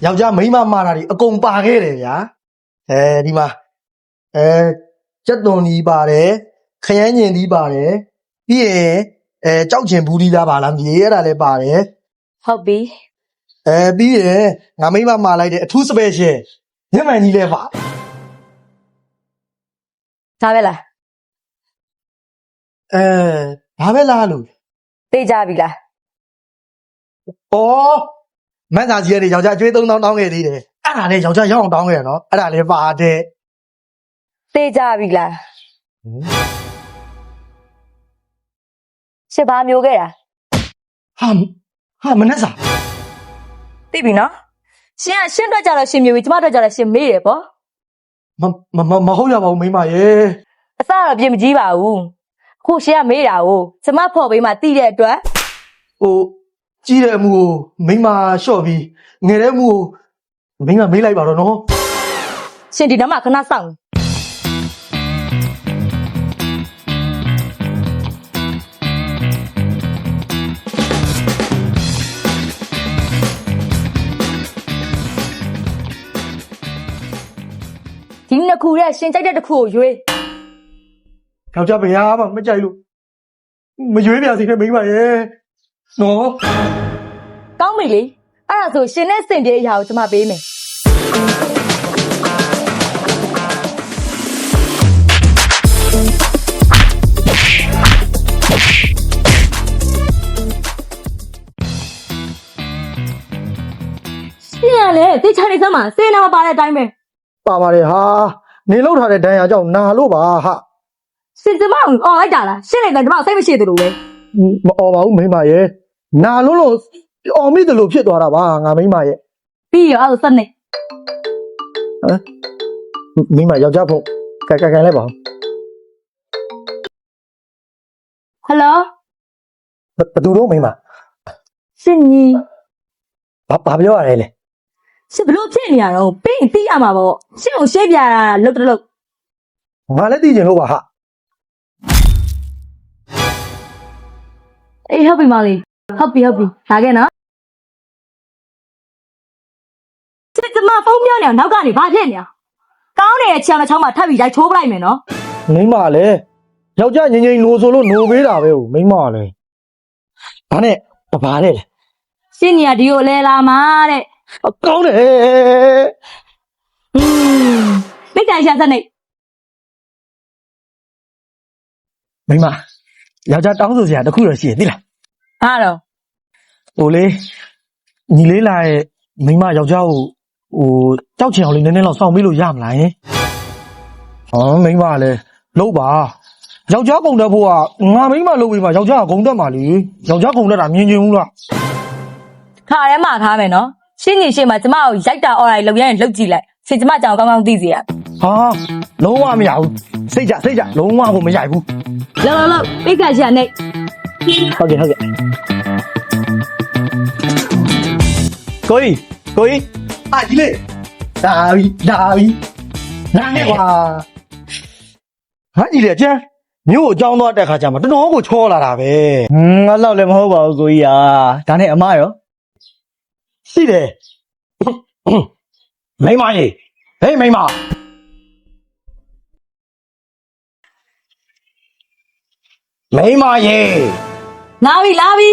ယောက်ျားမိန်းမမှားတာတွေအကုန်ပါခဲ့တယ်ဗျာဒီမှာကြက်သွန်ကြီးပါတယ်ခရမ်းညင်ကြီးပါတယ်ပြီးရင်ကြောက်ချင်ဘူးကြီးလားပါလားမြေအဲ့ဒါလည်းပါတယ် ဟုတ်ပြီ ပြီးရင်ငါမိန်းမမှာလိုက်တဲ့အထူးစပယ်ရှယ်ညမှန်ကြီးလည်းပါ ဒါပဲလား ဘာပဲလားလို့ သိကြပြီလား မန်းစာကြီးကနေယောက်ျားအကျွေး3000တောင်းခဲ့သေးတယ်အဲ့ဒါလည်းယောက်ျားရောက်အောင်တောင်းခဲ့ရနော်အဲ့ဒါလည်းပါတယ် သိကြပြီလားရှစ်ပါမျိုးခဲ့တာ ဟာမနဲ့စာ သိပြီနော်ရှင်ကရှင်းတော့ကြတော့ရှင်မျိုးပြီကျမတို့ကြတော့ရှင်မေးတယ်ပေါ့ မဟုတ်ရပါဘူးမိမရေ အစတော့ပြင်မကြီးပါဘူးအခုရှင်ကမေးတာကိုကျမဖော်ပေးမှတိတဲ့အတွက် ကြီးတဲ့အမှုကိုမိမလျှော့ပြီးငယ်တဲ့အမှုကိုမိမမေးလိုက်ပါတော့နော် ရှင်ဒီနောက်မှခဏစောင့်ဒီနှစ်ခုရဲ့ရှင်ကြိုက်တဲ့တစ်ခုကိုရွေး ယောက်ျားဘယ်ဟာမှမကြိုက်လို့မရွေးပြစီနဲ့မိမရေနော် ကောင်းပြီလေအဲ့ဒါဆိုရှင်နဲ့စင်ပြေအရာကိုကျမပေးမယ်ရှင်ရလေတိချာနေစမ်းမှာစေနာမပါတဲ့အတိုင်းပဲ ပါပါတယ်ဟာနေလောက်ထားတဲ့ဒဏ်ရာကြောင့်နာလို့ပါဟာ ရှင်ကျမကိုអော်လိုက်တာလားရှင်လည်းကျမစိတ်မရှိသလိုပဲ မအော်ပါဘူးမိမရေနာလို့အော်မိတယ်လို့ဖြစ်သွားတာပါငါမိမရေ ပြီးရောအဲ့ဒါစနေ မိမယောက်ျားဖုန်းကိုင်လိုက်ပါဦး ဟယ်လို ဘသူတော့မိမ ရှင်ကြီး ဘာပြောရလဲလေ ရှင်ဘလို့ဖြစ်နေရတော့ပြီးရင်သိရမှာပေါ့ရှင်ကိုရှေ့ပြတာလုတ်တလုတ် ငါလည်းသိကျင်လို့ပါဟာ အေးဟုတ်ပြီမောင်လေးဟုတ်ပြီလာခဲ့နော်စစ်ကျမဖုန်းပြောနေအောင်နောက်ကနေဘာဖြစ်နေအောင်ကောင်းနေတဲ့ချောင်းတစ်ချောင်းမှာထပ်ပြီးရိုက်ချိုးပလိုက်မယ်နော် မိမလည်းယောက်ျားငိမ့်နိုးဆိုလို့နိုးပေးတာပဲဟိုမိမလည်းဒါနဲ့တပါတဲ့လေ ရှင်းနေရဒီကိုလဲလာမှာတဲ့ ကောင်းတယ် မိတ်တန်ရှာစနေ မိမယောက်ျားတောင်းဆိုစရာတခုတော့ရှိရသိလား ဘာတော့ ဟိုလေညီလေးလာရဲ့မိမယောက်ျားကိုကြောက်ချင်အောင်လေးနည်းနည်းတော့စောင့်ပြီးလို့ရမလားယင်မိမလည်းလို့ပါယောက်ျားကုန်တက်ဖို့ကငါမိမလုပ်ပြီးမှယောက်ျားကကုန်တက်မှာလေယောက်ျားကုန်တက်တာမြင်ချင်ဘူးလား ခါထဲမှာထားမယ်နော်ရှင်းနေရှင်းမှာကျမကိုရိုက်တာအော်လိုက်လောက်ရရင်လောက်ကြည့်လိုက်ရှင်ကျမကြောင်ကောင်းကောင်းသိစေရ ဟာလုံးဝမရဘူးစိတ်ကြလုံးဝကိုမရိုက်ဘူး လောက်ပိတ်ကရှာနေ ဟုတ်ကဲ့ကိုကြီးအာကြီးလေဒါပြီနားနေကွာဟာကြီးလေကျန်မြို့ကိုအကြောင်းသွားတက်ခါကျမှတော်တော်ကိုချောလာတာပဲ ငါတော့လည်းမဟုတ်ပါဘူးကိုကြီးဒါနဲ့အမရော ရှိတယ်မိမကြီးဟေးမိမကြီး လာပြီ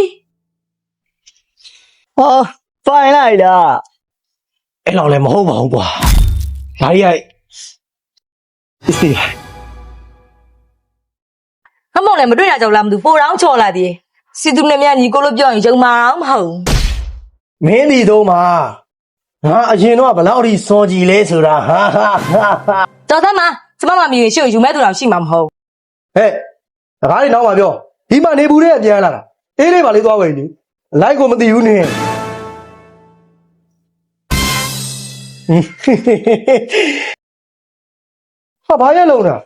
ဟောဖိုင်လိုက်လား အဲ့လောက်လည်းမဟုတ်ပါဘူးကွာဒါကြီးစီ အမောင်လည်းမတွေ့ရကြဘူးလားမသိဘူးပိုတောင်းချော်လာသေးစီသူနဲ့မြညီကိုလို့ပြောရင်ယုံမအောင်မဟုတ် မင်းဒီတော့မှာငါအရင်တော့ဘလောက်ထိစောကြည်လဲဆိုတာဟာ တော်သားမကျမမမြင်ရှုပ်ယူမဲ့သူတော်ရှိမှာမဟုတ် ဟဲ့တကားလေးနောက်မှာပြောဒီမှာနေဘူးတဲ့ပြန်လာတာအေးလေးပါလေးသွားဝယ်လေလိုက်ကိုမသိဘူးနင်းဟာဘာရဲ့လုံးတာ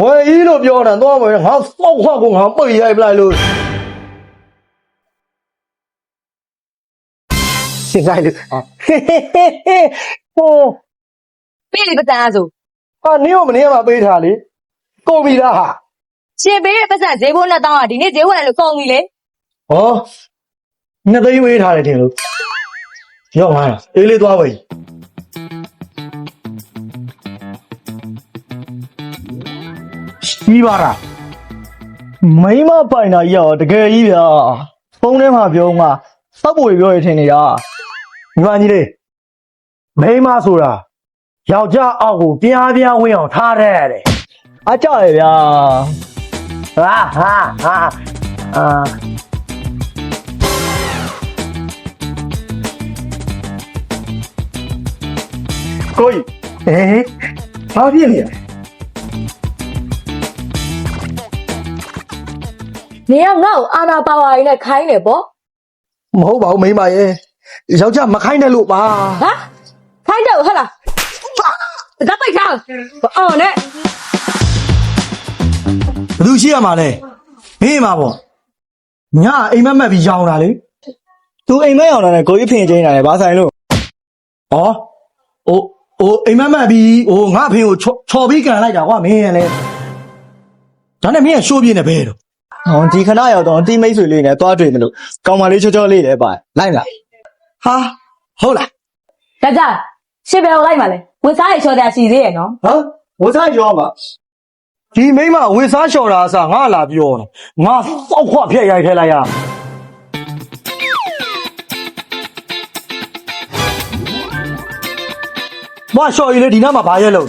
ဝယ်ကြီးလို့ပြောတာသွားမယ်ငါစောက်ခွက်ကိုငါပိတ်ရိုက်ပလိုက်လို့ရှင်းလိုက်လို့ဟို ပေးလေပစံဆို ဟာနင်းမနေမှာပေးထားလေကုန်ပြီလားဟာ ရှင်ပေးတဲ့ပစံဈေးဘိုးနဲ့တောင်းတာဒီနေ့ဈေးဝင်လို့ကုန်ပြီလေ ဟောနှစ်သိန်းဝေးထားတယ်တင်လို့ ရောက်လာအေးလေးသွားပဲရှိပါလား မိမပိုင်တာကြီးရောတကယ်ကြီးဗျာဖုန်းထဲမှာပြောမှစောက်ပွေပြောရထင်နေတာ ညီမကြီးလေးမိန်းမဆိုတာယောက်ျားအောက်ကိုပြားပြားဝင်အောင်ထားရတယ် အားကြရဗျာ ဟာအာကိုကြီးဘာဖြစ်နေလဲ နေကငါ့ကိုအာနာပါဝါရင်းနဲ့ခိုင်းတယ်ပေါ့ မဟုတ်ပါဘူးမိန်းမရဲ့ယောက်ျားမခိုင်းနဲ့လို့ပါ ဟာခိုင်းတယ်ဟုတ်လားဒါပိုက်ထားအော်နဲ့ ဘသူရှိရမှာလဲမင်းမှာပေါ့ညအိမ်မက်မက်ပြီးရောင်းတာလေ သူအိမ်မက်ရောက်လာတယ်ကိုကြီးဖင်ချင်းနေတာလေဘာဆိုင်လို့ ဩအိမ်မက်မက်ပြီးငါအဖေကိုချော်ပြီးကန်လိုက်တာကွာမင်းရလဲဒါနဲ့မင်းကရှိုးပြင်းနေပဲတော့ ဟောဒီခဏရောက်တော့အတိမိတ်ဆွေလေးနဲ့တွားတွေ့မလို့ကောင်မလေးချောချောလေးလည်းပါလိုက်လား ဟာဟုတ်လား ဒါကြရှစ်ဘယ်ကိုလိုက်ပါလဲဝစားရချော်တာရှိသေးရဲ့နော် ဟမ်ဝစားရောပါ ဒီမိန်းမဝေစားလျှော်တာအစားငါလာပြောတယ်ငါစောက်ခွဖျက်ရိုက်ထဲလိုက်ရမလျှော်ရည်လေဒီနားမှာဘာရဲလို့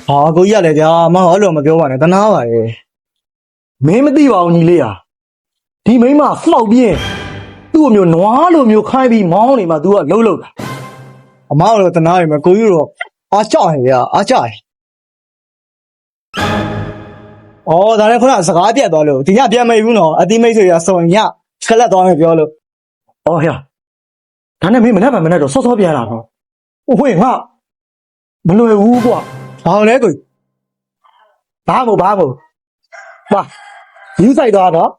ဟာကိုကြီးရလေဗျာမဟုတ်လို့မပြောပါနဲ့တနာပါလေ မင်းမသိပါဘူးညီလေးဟာဒီမိန်းမဖောက်ပြင်းသူ့အမျိုးနွားလိုမျိုးခိုင်းပြီးမောင်းနေမှ तू ကလှုပ်တာ အမတို့တနာရမယ်ကိုကြီးတော့အားကြရဗျာအားကြရအော်ဒါလည်းခုနစကားပြတ်သွားလို့ဒီညပြန်မိဘူးနော်အတိမိတ်ဆွေရစုံညခလက်သွားမယ်ပြောလို့ ဩဟဲ့ဒါနဲ့မင်းမနဲ့တော့စောစောပြန်လာတော့ဟိုငါမလွယ်ဘူးကွာ ဘာလဲကို ဘာမို့ပါယူဆိုင်သွားတော့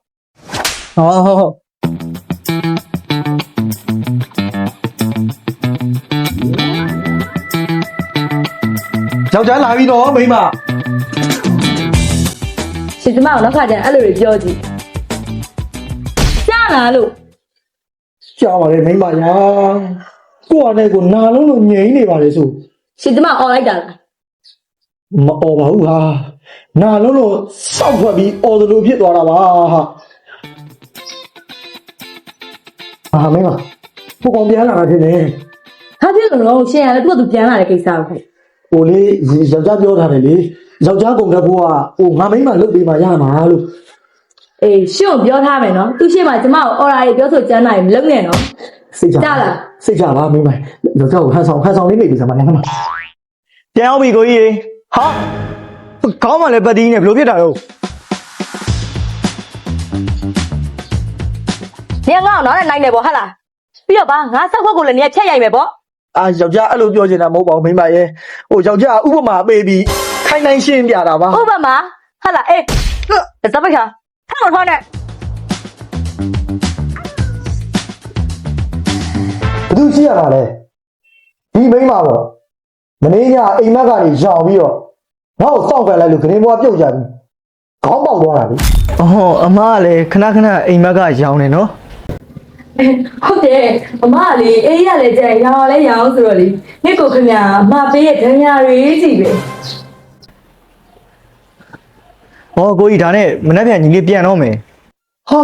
ဟုတ်ယောက်ျားလာပြီတော့မိန်းမ ရှင်ကျမကိုနောက်ခါကျရင်အဲ့လိုတွေပြောကြည့်ကြားလားလို့ ကြောက်ပါလေမိန်းမရာကိုယ့်အနေကိုနာလုံးလို့ငြိမ်နေပါလေဆို ရှင်ကျမအော်လိုက်တာလား မអော်ပါဘူးဟာနာလုံးလို့စောက်ထွက်ပြီးអော်တယ်လို့ဖြစ်သွားတာပါဟာမိန်းမကိုကောင်ပြန်လာတာဖြစ်နေ ဟာဖြစ်လို့ရှင်ရတယ်သူကသူပြန်လာတဲ့ကိစ္စကို ဟိုလေယောက်ျားပြောထားတယ်လေယောက်ျားကုန်တဲ့ဘိုးကငါမိန်းမလုတ်ပေးမှရမှာလို့ အေးရှင်ကိုပြောထားမယ်နော်သူရှေ့မှာကျမကိုအော်ရာကြီးပြောဆိုကြမ်းနိုင်မလုပ်နဲ့နော် စိတ်ချပါမိန်းမယောက်ျားကိုဟန်ဆောင်လေးနေပြီစမ်းပါနဲ့ခမ ပြန်အောင်ပြီကိုကြီးဟာကောင်းမှလည်းပတ်တီးနေဘလို့ဖြစ်တာတော့ နေငါ့ကိုနောက်နဲ့နိုင်တယ်ပေါ့ဟာလားပြီးတော့ဗာငါစောက်ခွက်ကိုလည်းနေဖြတ်ရိုက်မယ်ပေါ့ အာယောက်ျားအဲ့လိုပြောချင်တာမဟုတ်ပါဘူးမိန်းမရဲ့ဟိုယောက်ျားဥပမာပေးပြီးခိုင်းနိုင်ရှင်းပြတာပါ ဥပမာဟာလားအေးသပိတ်ခါထားမထားနဲ့ ဘသူရှိရတာလဲဒီမိန်းမပေါ့မင်းညအိမ်မက်ကနေရောင်ပြီးတော့ငါ့ကိုစောင့်ကန်လိုက်လို့ခရင်ဘွားပြုတ်ကြပြီခေါင်းပေါက်သွားတာလေ အော်အမကလည်းခဏအိမ်မက်ကရောင်းနေနော် ဟုတ်တယ်အမကလေအေးရလေကြံရောင်လဲရောင်ဆိုတော့လေနေ့ကိုခင်ဗျာအမပေးရဲ့ဒဏ်ရာတွေကြီးပဲ ဟောကိုကြီးဒါနဲ့မနေ့ပြန်ညီလေးပြန်တော့မယ် ဟာ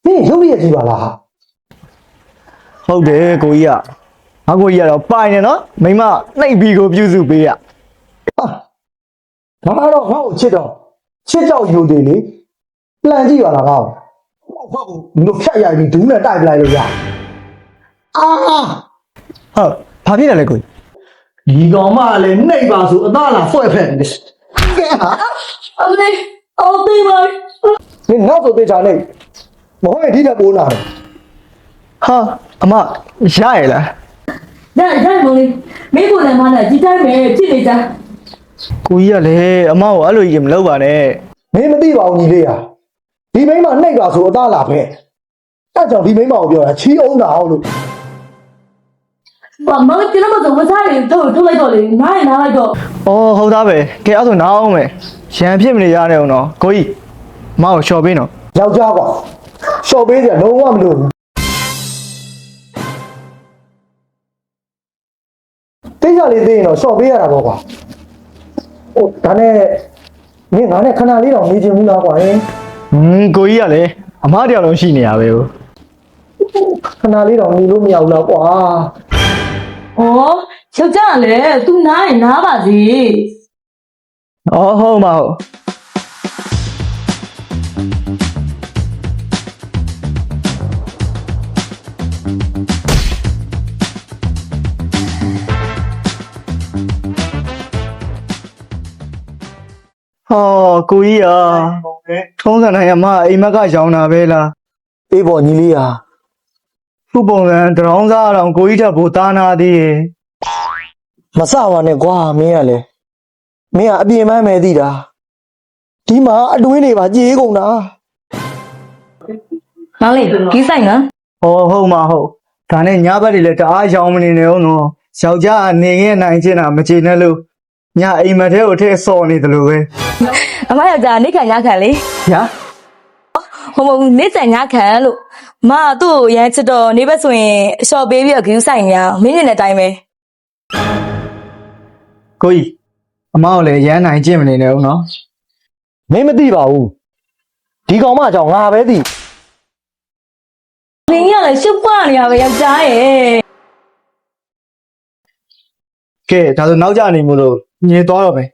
မင်းရုပ်ရည်ကြီးပါလားဟာ ဟုတ်တယ်ကိုကြီးကငါကိုကြီးကတော့ပိုင်နေနော်မိမနှိပ်ပြီးကိုပြုစုပေးရ ဒါကတော့ငါ့ကိုချစ်ကြောက်ယူသေးလေပလန်ကြည့်ပါလားငါ့ကိုဟုတ်လို့ဖြတ်ရိုက်ပြီးဒူးနဲ့တိုက်ပလိုက်လို့ရအာ ဟုတ်ဘာဖြစ်လဲလဲကိုကြီး ဒီကောင်မလည်းနှိပ်ပါဆိုအသားလာဖွဲ့ဖက်နေတယ်ကဲဟာ အမေအော်သေးပါ 你脑子被炸嘞，我后面地铁不拿的。 ဟာအမရရလား ဒါမလေးမင်းကိုလည်းမနဲ့ဒီတိုင်းပဲဖြစ်နေကြ ကိုကြီးကလည်းအမကိုအဲ့လိုကြီးမလုပ်ပါနဲ့ မင်းမသိပါဘူးညီလေးဟာဒီမိန်းမနှိပ်ပါဆိုအသားလာဖဲအဲ့ကြောင့်ဒီမိန်းမကိုပြောတာချီးအောင်တာအောင်လို့ ဘာမကျွန်တော်တို့မစားရင်တော့ထုတ်လိုက်တော့လေနားရင်နားလိုက်တော့ အော်ဟုတ်သားပဲကဲအဲ့ဆိုနားအောင်မယ်ရန်ဖြစ်မနေရနဲ့အောင်နော်ကိုကြီးအမကိုလျှော်ပေးနော် ယောက်ျားကွာရှော့ပေးစရာလုံးဝမလိုဘူး ကိစ္စလေးသိရင်တော့ရှော့ပေးရတာပေါ့ကွာဟိုဒါနဲ့မင်းငါနဲ့ခဏလေးတော့နေချင်ဘူးလားကွာဟင် ကိုကြီးကလည်းအမတရားလုံးရှိနေရပဲဟို ခဏလေးတော့နေလို့မရဘူးလားကွာ ဩယောက်ျားလည်း तू နားရင်နားပါစေ အော်ဟုတ်မဟုတ်ဟောကိုကြီးอ่ะထုံးစံတိုင်းအမအိမ်မက်ကရောင်းတာပဲလား အေးပေါ့ညီလေးဟာ ခုပုံစံတရောင်းစားအောင်ကိုကြီးထပ်ဖို့တာနာသေးရဲ့ မစပါနဲ့ကွာမင်းကလည်းမင်းကအပြင်ပန်းပဲသိတာဒီမှာအတွင်းတွေပါကြေးကုန်တာ မောင်လေးကြီးဆိုင်နော် ဟောဟုတ်မဟုတ်ဒါနဲ့ညဘက်တွေလည်းတအားရောင်းမနေနဲ့ဦးနော်ယောက်ျားကနေခဲ့နိုင်ချင်တာမချေနဲ့လို့ညအိမ်မက်ထဲကိုထည့်စော်နေတယ်လို့ပဲ အမယောက်ျားနေခံညခံလေ ညာ ဟိုမဟုတ်နေစံညခံလို့မကသူ့ကိုရမ်းချစ်တော့နေဘက်ဆိုရင်အလျှော့ပေးပြီးတော့ဂယူးဆိုင်နေအောင်မင်းနေတဲ့အတိုင်းပဲ ကိုကြီးအမောက်လည်းရမ်းနိုင်ကျင့်မနေနဲ့ဦးနော် မင်းမသိပါဘူးဒီကောင်မကြောင့်ငါပဲသိ မင်းကလည်းရှုပ်ပွားနေရပဲယောက်ျားရဲ့ ကဲဒါဆိုနောက်ကျနေမို့လို့ညင်သွားတော့မယ်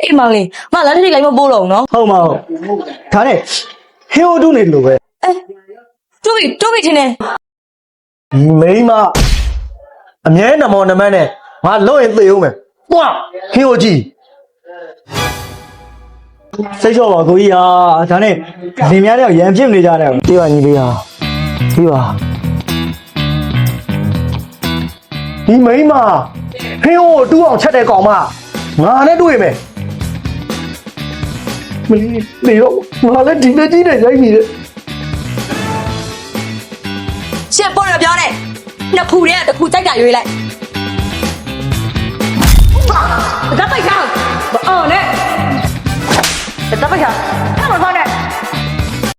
အေးမောင်လေးမလက်ထိတ်လိုက်မပိုးတော့ဘူးနော် ဟုတ်မဟုတ်ဒါနဲ့ဟင်းအိုးတူးနေတယ်လို့ပဲ အဲတူပြီထင်တယ် ဒီမိန်းမအမြဲနမောနမန်းနဲ့ငါလွတ်ရင်သေအောင်မယ်ပွားခင်းကိုကြည့် စိတ်လျှော့ပါကိုကြီးဟာဒါနဲ့လင်များတော့ရံပြစ်နေကြတယ် ဒီပါညီလေးဟာဒီပါဒီမိန်းမခင်းကိုတူးအောင်ချက်တဲ့ကောင်မငါနဲ့တွေ့မယ်မင်းနေတော့ငါလည်းဒီလက်ကြီးနဲ့ရိုက်နေတယ် ရှစ်ပေါ်ရပြောတယ်နှစ်ဖူတဲ့တစ်ခုကြိုက်တာရွေးလိုက်